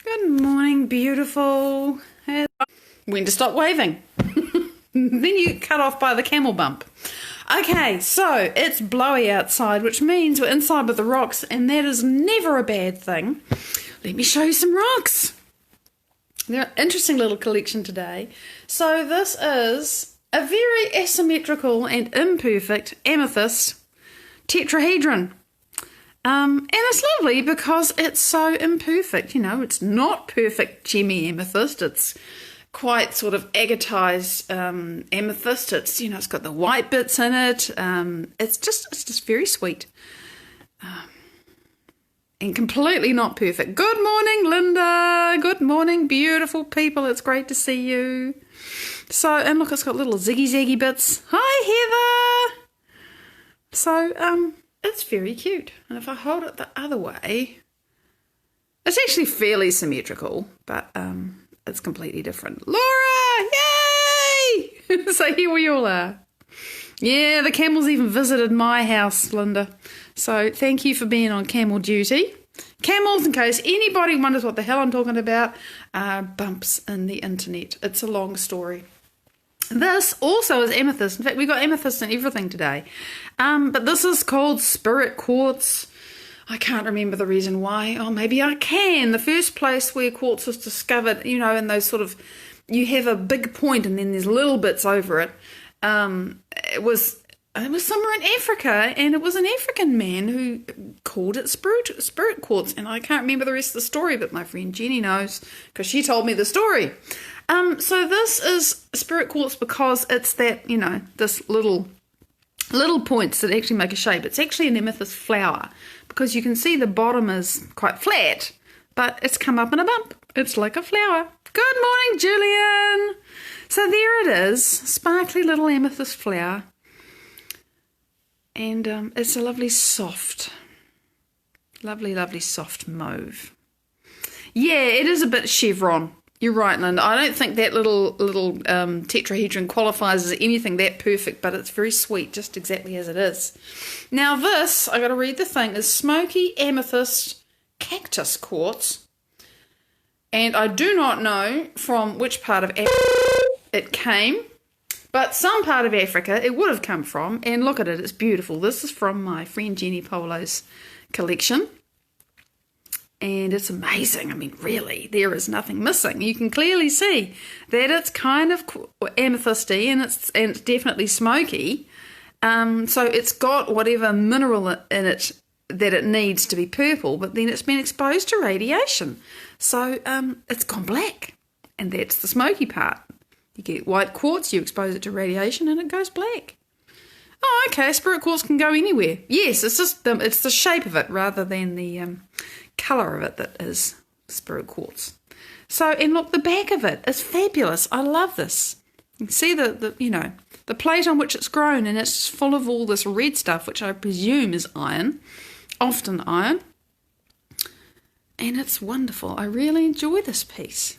Good morning, beautiful. When to stop waving. Then you get cut off by the camel bump. Okay, so it's blowy outside, which means we're inside with the rocks, and that is never a bad thing. Let me show you some rocks. They're an interesting little collection today. So this is a very asymmetrical and imperfect amethyst tetrahedron. And it's lovely because it's so imperfect. You know, it's not perfect gemmy amethyst. It's quite sort of agatized amethyst. It's, you know, it's got the white bits in it. It's just very sweet. And completely not perfect. Good morning, Linda. Good morning, beautiful people. It's great to see you. So, and look, it's got little ziggy bits. Hi, Heather. So, it's very cute. And if I hold it the other way, it's actually fairly symmetrical, but it's completely different. Laura, yay! So here we all are. Yeah, the camels even visited my house, Linda. So thank you for being on camel duty. Camels, in case anybody wonders what the hell I'm talking about, are bumps in the internet. It's a long story. This also is amethyst. In fact, we got amethyst in everything today. But this is called spirit quartz. I can't remember the reason why. Oh, maybe I can. The first place where quartz was discovered, you know, in those sort of, you have a big point and then there's little bits over it. It was somewhere in Africa, and it was an African man who called it spirit quartz. And I can't remember the rest of the story, but my friend Jenny knows because she told me the story. So this is spirit quartz because it's that, you know, this little points that actually make a shape. It's actually an amethyst flower because you can see the bottom is quite flat, but it's come up in a bump. It's like a flower. Good morning, Julian. So there it is, sparkly little amethyst flower. And it's a lovely soft mauve. Yeah, it is a bit chevron. You're right, Linda. I don't think that little tetrahedron qualifies as anything that perfect, but it's very sweet, just exactly as it is. Now this, I got to read the thing, is smoky amethyst cactus quartz. And I do not know from which part of Africa it came, but some part of Africa it would have come from. And look at it, it's beautiful. This is from my friend Jenny Polo's collection. And it's amazing. I mean, really, there is nothing missing. You can clearly see that it's kind of amethysty and it's definitely smoky. So it's got whatever mineral in it that it needs to be purple, but then it's been exposed to radiation. So it's gone black, and that's the smoky part. You get white quartz, you expose it to radiation, and it goes black. Oh, okay, spirit quartz can go anywhere. Yes, it's just it's the shape of it rather than the colour of it that is spirit quartz. So, and look, the back of it is fabulous. I love this. You can see the you know, the plate on which it's grown, and it's full of all this red stuff, which I presume is iron, often iron. And it's wonderful. I really enjoy this piece.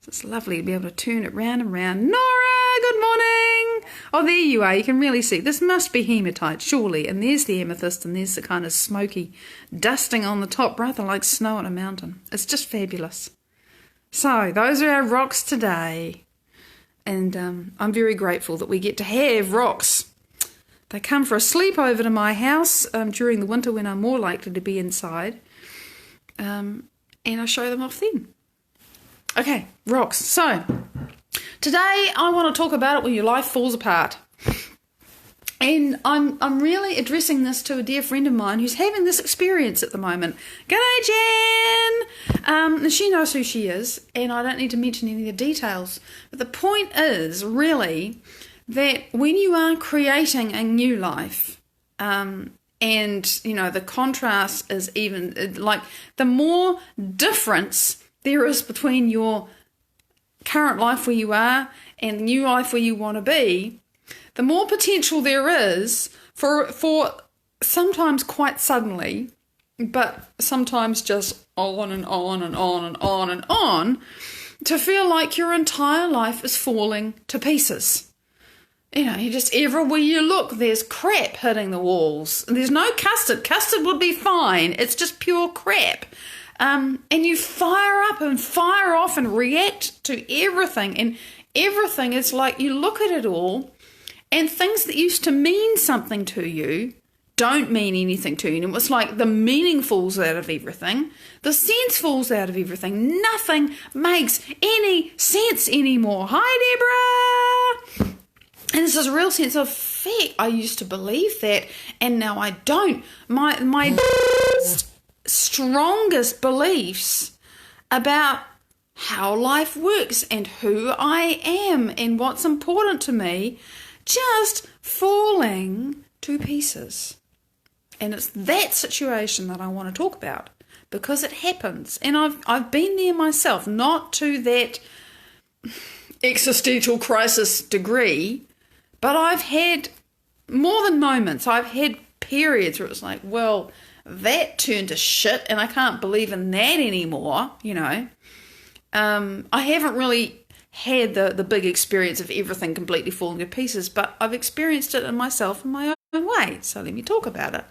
It's lovely to be able to turn it round and round. Nora, good morning. Oh, there you are. You can really see. This must be hematite, surely. And there's the amethyst, and there's the kind of smoky dusting on the top, rather like snow on a mountain. It's just fabulous. So, those are our rocks today. And I'm very grateful that we get to have rocks. They come for a sleepover to my house during the winter when I'm more likely to be inside. And I show them off then. Okay, rocks. So, today I want to talk about it when your life falls apart. And I'm really addressing this to a dear friend of mine who's having this experience at the moment. G'day, Jen! And she knows who she is, and I don't need to mention any of the details. But the point is, really, that when you are creating a new life, and, you know, the contrast is even, like, the more difference there is between your current life where you are and the new life where you want to be, the more potential there is for sometimes quite suddenly, but sometimes just on and on and on and on and on, to feel like your entire life is falling to pieces. You know, you just, everywhere you look, there's crap hitting the walls. And there's no custard. Custard would be fine. It's just pure crap. And you fire up and fire off and react to everything. And everything is like you look at it all, and things that used to mean something to you don't mean anything to you. And it's like the meaning falls out of everything. The sense falls out of everything. Nothing makes any sense anymore. Hi, Deborah! And there's this real sense of fear. I used to believe that, and now I don't. My strongest beliefs about how life works and who I am and what's important to me just falling to pieces. And it's that situation that I want to talk about, because it happens. And I've been there myself, not to that existential crisis degree, but I've had more than moments. I've had periods where it's like, well, that turned to shit and I can't believe in that anymore, you know. I haven't really had the big experience of everything completely falling to pieces, but I've experienced it in myself in my own way. So let me talk about it.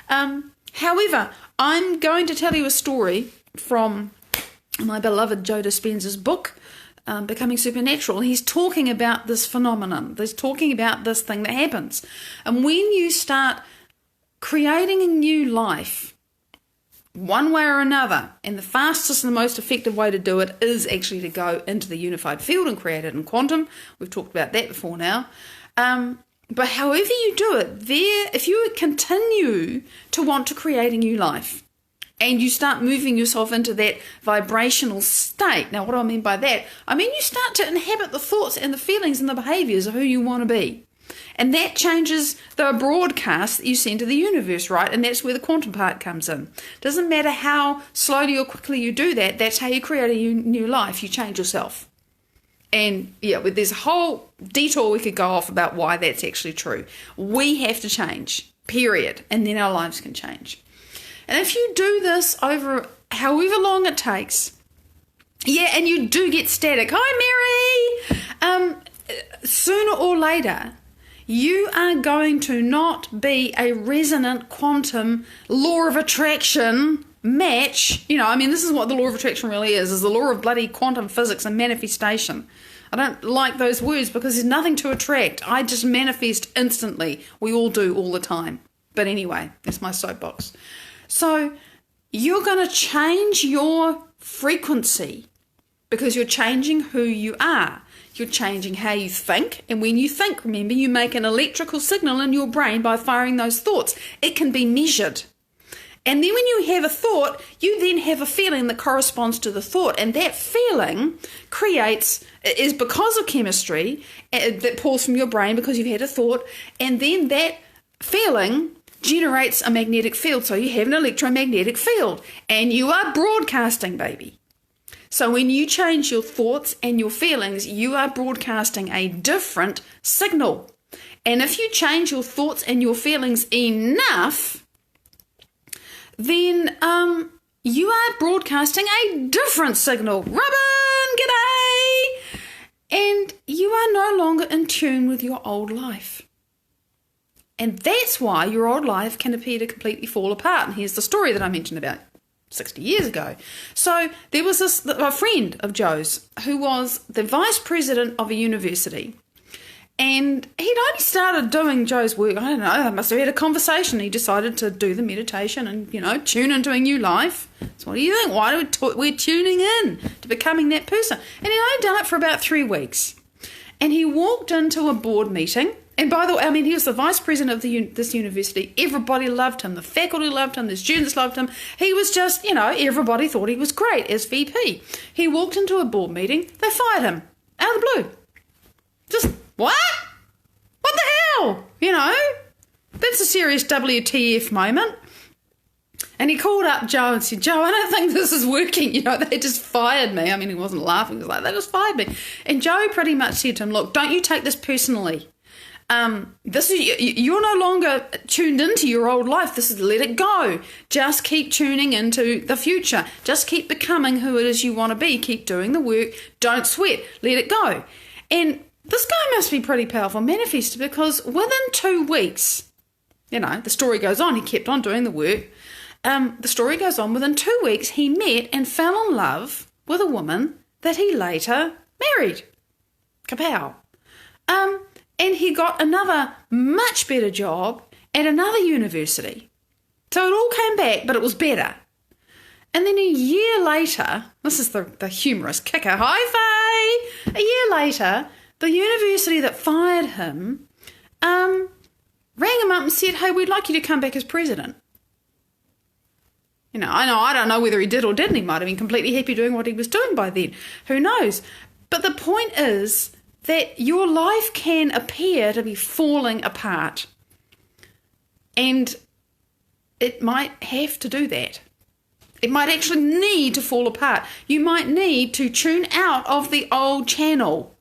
However, I'm going to tell you a story from my beloved Joe Dispenza's book, Becoming Supernatural. He's talking about this phenomenon. He's talking about this thing that happens. And when you start creating a new life, one way or another, and the fastest and the most effective way to do it is actually to go into the unified field and create it in quantum. We've talked about that before now. But however you do it, if you continue to want to create a new life and you start moving yourself into that vibrational state. Now, what do I mean by that? I mean you start to inhabit the thoughts and the feelings and the behaviors of who you want to be. And that changes the broadcast that you send to the universe, right? And that's where the quantum part comes in. Doesn't matter how slowly or quickly you do that, that's how you create a new life. You change yourself. And yeah, there's a whole detour we could go off about why that's actually true. We have to change, period. And then our lives can change. And if you do this over however long it takes, yeah, and you do get static. Hi, Mary! Sooner or later, you are going to not be a resonant quantum law of attraction match. You know, I mean, this is what the law of attraction really is the law of bloody quantum physics and manifestation. I don't like those words because there's nothing to attract. I just manifest instantly. We all do all the time. But anyway, that's my soapbox. So you're going to change your frequency because you're changing who you are. You're changing how you think. And when you think, remember, you make an electrical signal in your brain by firing those thoughts. It can be measured. And then when you have a thought, you then have a feeling that corresponds to the thought. And that feeling is because of chemistry that pulls from your brain because you've had a thought. And then that feeling generates a magnetic field. So you have an electromagnetic field. And you are broadcasting, baby. So when you change your thoughts and your feelings, you are broadcasting a different signal. And if you change your thoughts and your feelings enough, then you are broadcasting a different signal. Robin, g'day! And you are no longer in tune with your old life. And that's why your old life can appear to completely fall apart. And here's the story that I mentioned about 60 years ago. So there was a friend of Joe's who was the vice president of a university. And he'd only started doing Joe's work, I don't know, they must have had a conversation. He decided to do the meditation and, tune into a new life. So what do you think? Why do we're tuning in to becoming that person? And he'd only done it for about 3 weeks. And he walked into a board meeting. And by the way, I mean, he was the vice president of this university. Everybody loved him. The faculty loved him. The students loved him. He was just, everybody thought he was great as VP. He walked into a board meeting. They fired him out of the blue. Just, what? What the hell? That's a serious WTF moment. And he called up Joe and said, Joe, I don't think this is working. They just fired me. I mean, he wasn't laughing. He was like, they just fired me. And Joe pretty much said to him, look, don't you take this personally. You're no longer tuned into your old life. This is let it go. Just keep tuning into the future. Just keep becoming who it is you want to be. Keep doing the work. Don't sweat. Let it go. And this guy must be pretty powerful manifestor because within 2 weeks, the story goes on. He kept on doing the work. the story goes on, within 2 weeks he met and fell in love with a woman that he later married. Kapow. And he got another much better job at another university. So it all came back, but it was better. And then a year later, this is the humorous kicker, hi Faye! A year later, the university that fired him rang him up and said, hey, we'd like you to come back as president. I don't know whether he did or didn't. He might have been completely happy doing what he was doing by then. Who knows? But the point is that your life can appear to be falling apart. And it might have to do that. It might actually need to fall apart. You might need to tune out of the old channel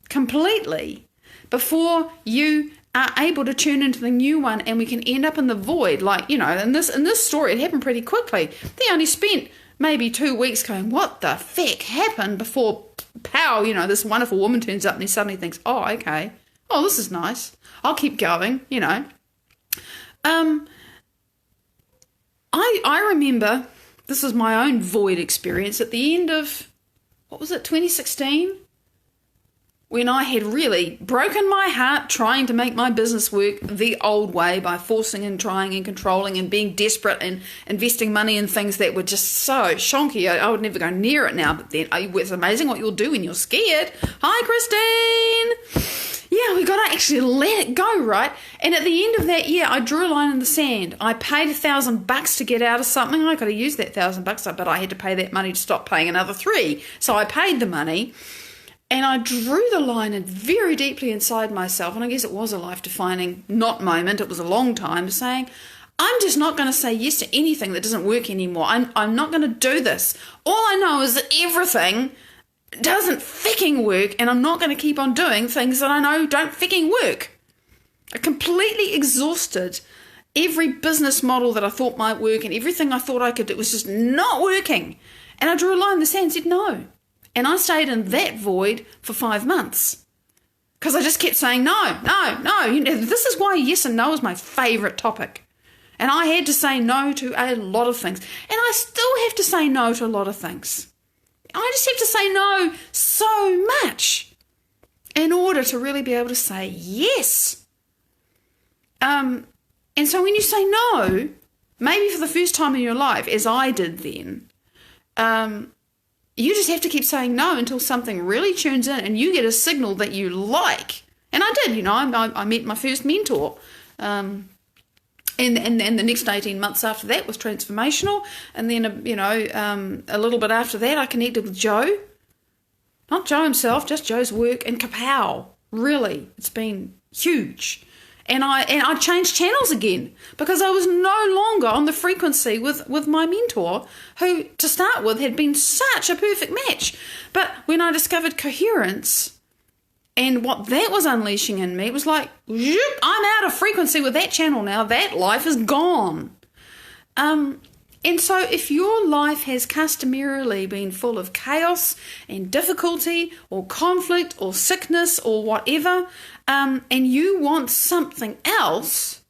completely before you are able to tune into the new one, and we can end up in the void. Like, in this story, it happened pretty quickly. They only spent maybe 2 weeks going, what the feck happened, before, pow, this wonderful woman turns up and he suddenly thinks, oh, okay, oh, this is nice. I'll keep going, I remember, this was my own void experience at the end of, 2016? When I had really broken my heart trying to make my business work the old way by forcing and trying and controlling and being desperate and investing money in things that were just so shonky. I would never go near it now, but then it's amazing what you'll do when you're scared. Hi, Christine! Yeah, we got to actually let it go, right? And at the end of that year, I drew a line in the sand. I paid $1,000 to get out of something. I could have used that $1,000, but I had to pay that money to stop paying another $3,000. So I paid the money. And I drew the line in very deeply inside myself, and I guess it was a life-defining not moment, it was a long time, saying, I'm just not going to say yes to anything that doesn't work anymore. I'm not going to do this. All I know is that everything doesn't fucking work, and I'm not going to keep on doing things that I know don't fucking work. I completely exhausted every business model that I thought might work, and everything I thought I could do was just not working. And I drew a line in the sand and said no. And I stayed in that void for 5 months because I just kept saying no. This is why yes and no is my favourite topic. And I had to say no to a lot of things. And I still have to say no to a lot of things. I just have to say no so much in order to really be able to say yes. And so when you say no, maybe for the first time in your life, as I did then, you just have to keep saying no until something really tunes in and you get a signal that you like. And I did, I met my first mentor. And the next 18 months after that was transformational. And then, a little bit after that, I connected with Joe. Not Joe himself, just Joe's work. And kapow, really, it's been huge. And I changed channels again because I was no longer on the frequency with my mentor, who, to start with, had been such a perfect match. But when I discovered coherence and what that was unleashing in me, it was like, I'm out of frequency with that channel now. That life is gone. And so if your life has customarily been full of chaos and difficulty or conflict or sickness or whatever, and you want something else,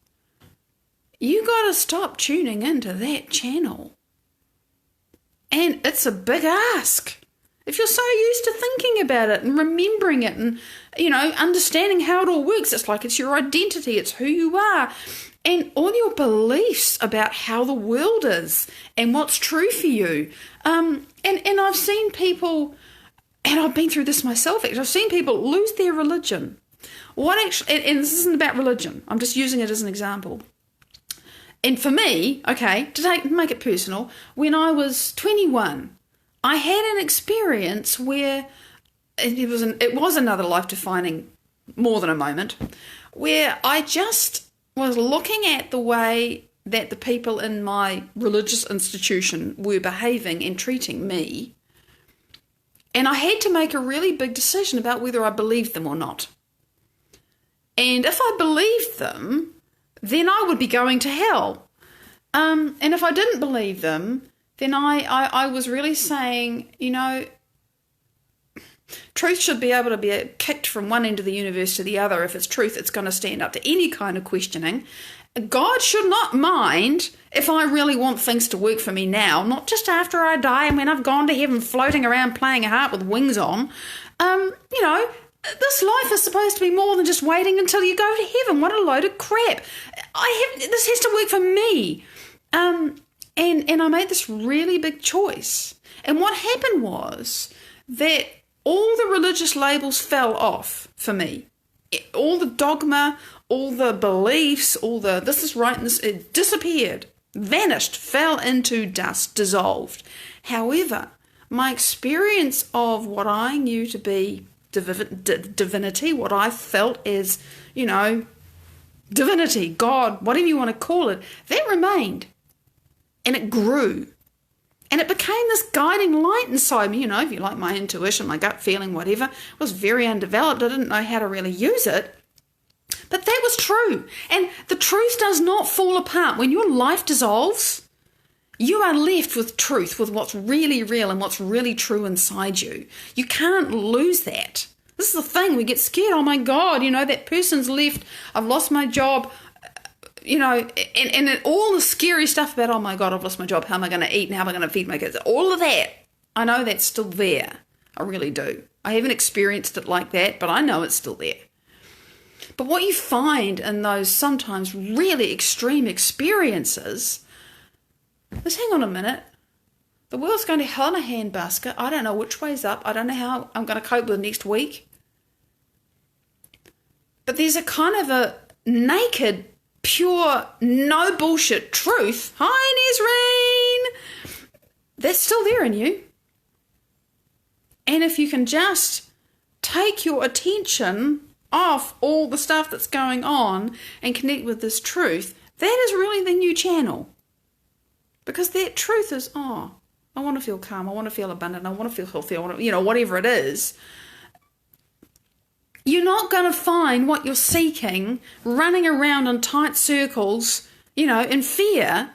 you got to stop tuning into that channel. And it's a big ask. If you're so used to thinking about it and remembering it and, understanding how it all works, it's like it's your identity, it's who you are. And all your beliefs about how the world is and what's true for you. And I've seen people, and I've been through this myself, actually, I've seen people lose their religion. And this isn't about religion, I'm just using it as an example. And for me, to make it personal, when I was 21, I had an experience where it was another life-defining, more than a moment, where I just was looking at the way that the people in my religious institution were behaving and treating me, and I had to make a really big decision about whether I believed them or not. And if I believed them, then I would be going to hell. And if I didn't believe them, then I was really saying, truth should be able to be kicked from one end of the universe to the other. If it's truth, it's going to stand up to any kind of questioning. God should not mind if I really want things to work for me now, not just after I die and when I've gone to heaven floating around playing a harp with wings on. This life is supposed to be more than just waiting until you go to heaven. What a load of crap. This has to work for me. And I made this really big choice. And what happened was that all the religious labels fell off for me. All the dogma, all the beliefs, all the this is right and this, it disappeared, vanished, fell into dust, dissolved. However, my experience of what I knew to be divinity, what I felt as, divinity, God, whatever you want to call it, that remained. And it grew. And it became this guiding light inside me. If you like my intuition, my gut feeling, whatever, it was very undeveloped. I didn't know how to really use it. But that was true. And the truth does not fall apart. When your life dissolves, you are left with truth, with what's really real and what's really true inside you. You can't lose that. This is the thing. We get scared. Oh, my God, that person's left. I've lost my job. And all the scary stuff about, oh my God, I've lost my job. How am I going to eat and how am I going to feed my kids? All of that, I know that's still there. I really do. I haven't experienced it like that, but I know it's still there. But what you find in those sometimes really extreme experiences is, hang on a minute, the world's going to hell in a handbasket. I don't know which way's up. I don't know how I'm going to cope with next week. But there's a kind of a naked, pure, no bullshit truth. Hi, Nesreen! That's still there in you. And if you can just take your attention off all the stuff that's going on and connect with this truth, that is really the new channel. Because that truth is, I want to feel calm, I want to feel abundant, I want to feel healthy, I want to, whatever it is. You're not going to find what you're seeking running around in tight circles, in fear.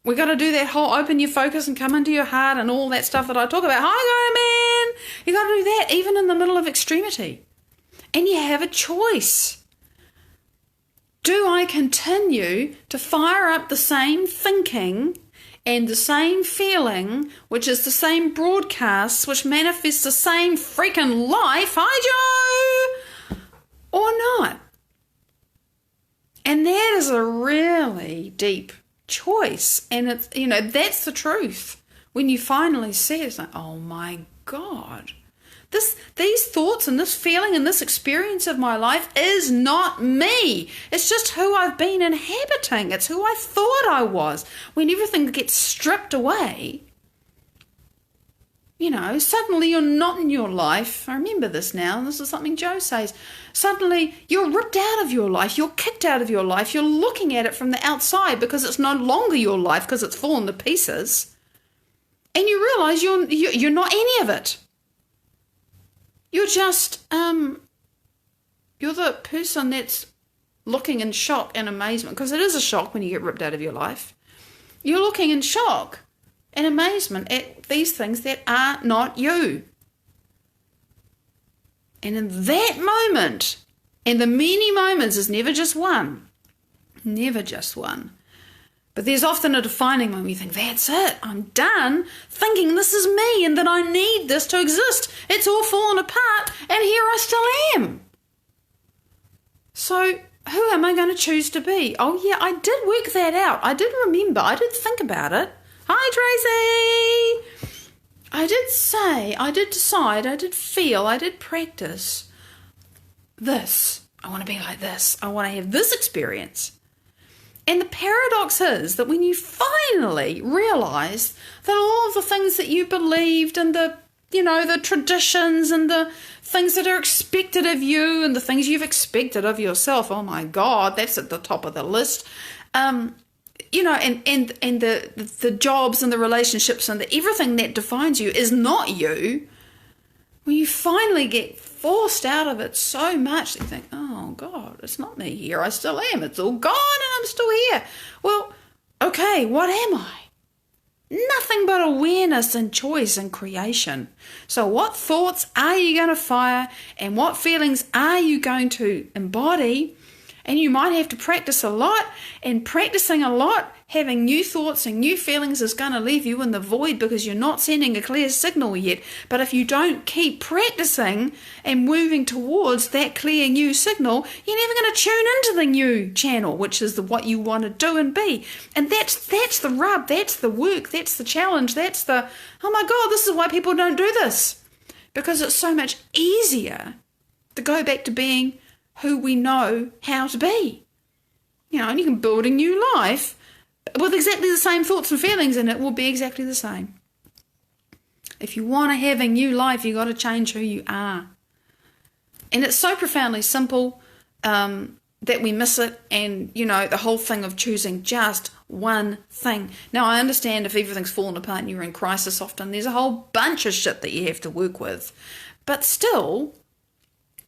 We got to do that whole open your focus and come into your heart and all that stuff that I talk about. Hi, man. You got to do that even in the middle of extremity. And you have a choice. Do I continue to fire up the same thinking and the same feeling, which is the same broadcasts, which manifests the same freaking life, hi Joe, or not? And that is a really deep choice. And it's, that's the truth. When you finally see it, it's like, oh my God, these thoughts and this feeling and this experience of my life is not me. It's just who I've been inhabiting. It's who I thought I was. When everything gets stripped away, suddenly you're not in your life. I remember this now. This is something Joe says. Suddenly you're ripped out of your life. You're kicked out of your life. You're looking at it from the outside because it's no longer your life because it's fallen to pieces. And you realize you're not any of it. You're just, you're the person that's looking in shock and amazement, because it is a shock when you get ripped out of your life. You're looking in shock and amazement at these things that are not you. And in that moment, and the many moments is never just one, but there's often a defining moment where you think, that's it, I'm done thinking this is me and that I need this to exist. It's all fallen apart and here I still am. So who am I going to choose to be? Oh yeah, I did work that out. I did remember. I did think about it. Hi Tracy! I did say, I did decide, I did feel, I did practice this. I want to be like this. I want to have this experience. And the paradox is that when you finally realise that all of the things that you believed and the traditions and the things that are expected of you and the things you've expected of yourself, oh my God, that's at the top of the list. And the jobs and the relationships and everything that defines you is not you. When you finally get forced out of it so much that you think, oh God, it's not me here. I still am. It's all gone and I'm still here. Well, okay, what am I? Nothing but awareness and choice and creation. So what thoughts are you going to fire and what feelings are you going to embody And you might have to practice a lot, and practicing a lot, having new thoughts and new feelings is going to leave you in the void because you're not sending a clear signal yet. But if you don't keep practicing and moving towards that clear new signal, you're never going to tune into the new channel, which is what you want to do and be. And that's the rub, that's the work, that's the challenge, that's the, oh my God, this is why people don't do this. Because it's so much easier to go back to being who we know how to be. And you can build a new life with exactly the same thoughts and feelings, and it will be exactly the same. If you want to have a new life, you've got to change who you are. And it's so profoundly simple that we miss it, and, the whole thing of choosing just one thing. Now, I understand if everything's fallen apart and you're in crisis often, there's a whole bunch of shit that you have to work with. But still,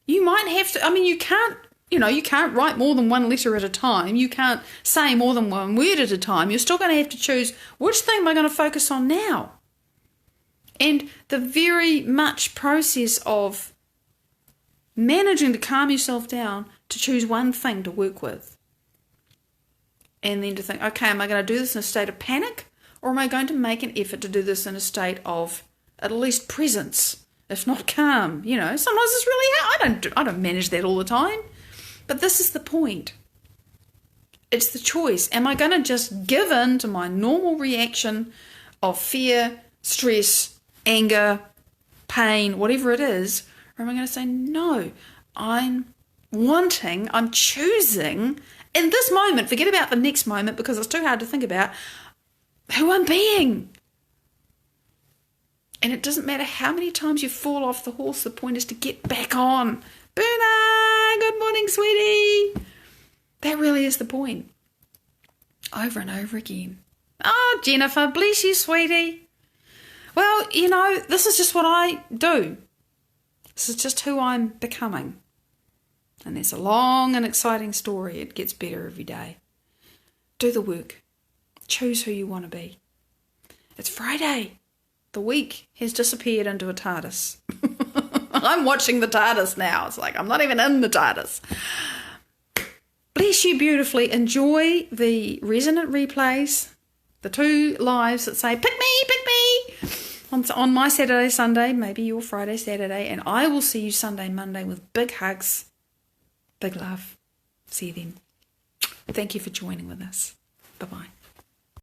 you might have to, you can't write more than one letter at a time. You can't say more than one word at a time. You're still going to have to choose, which thing am I going to focus on now? And the very much process of managing to calm yourself down to choose one thing to work with. And then to think, okay, am I going to do this in a state of panic? Or am I going to make an effort to do this in a state of at least presence? If not calm, sometimes it's really hard. I don't manage that all the time. But this is the point. It's the choice. Am I going to just give in to my normal reaction of fear, stress, anger, pain, whatever it is? Or am I going to say, no, I'm choosing in this moment, forget about the next moment because it's too hard to think about, who I'm being. And it doesn't matter how many times you fall off the horse, the point is to get back on. Boona, good morning, sweetie. That really is the point. Over and over again. Oh, Jennifer, bless you, sweetie. Well, this is just what I do. This is just who I'm becoming. And it's a long and exciting story. It gets better every day. Do the work. Choose who you want to be. It's Friday. The week has disappeared into a TARDIS. I'm watching the TARDIS now. It's like I'm not even in the TARDIS. Bless you beautifully. Enjoy the resonant replays, the 2 lives that say, pick me, on my Saturday, Sunday, maybe your Friday, Saturday, and I will see you Sunday, Monday with big hugs, big love. See you then. Thank you for joining with us. Bye-bye.